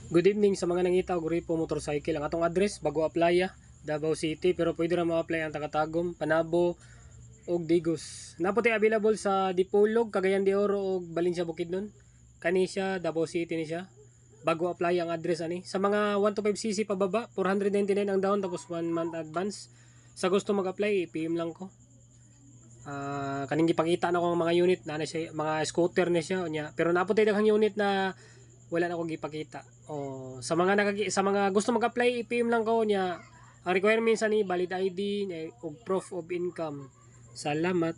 Good evening sa mga nangita og Ripo Motorcycle. Ang atong address bago applya, Davao City, pero pwede ra ma-apply ang Tagatagom, Panabo ug Digos. Naputi available sa Dipolog, Cagayan de Oro ug Valencia Bukidnon. Kani siya Davao City ni siya. Bago apply ang address ani. Sa mga 125cc pababa, 499 ang down tapos 1 month advance. Sa gusto mag-apply, PM lang ko. Kaning gipakita na ko ang mga unit na siya, mga scooter ni siya unya. Pero naputi daghang unit na wala na akong gipakita. O sa mga gusto mag-apply, i-PM lang ko niya. Ang requirements ani valid ID ug proof of income. Salamat.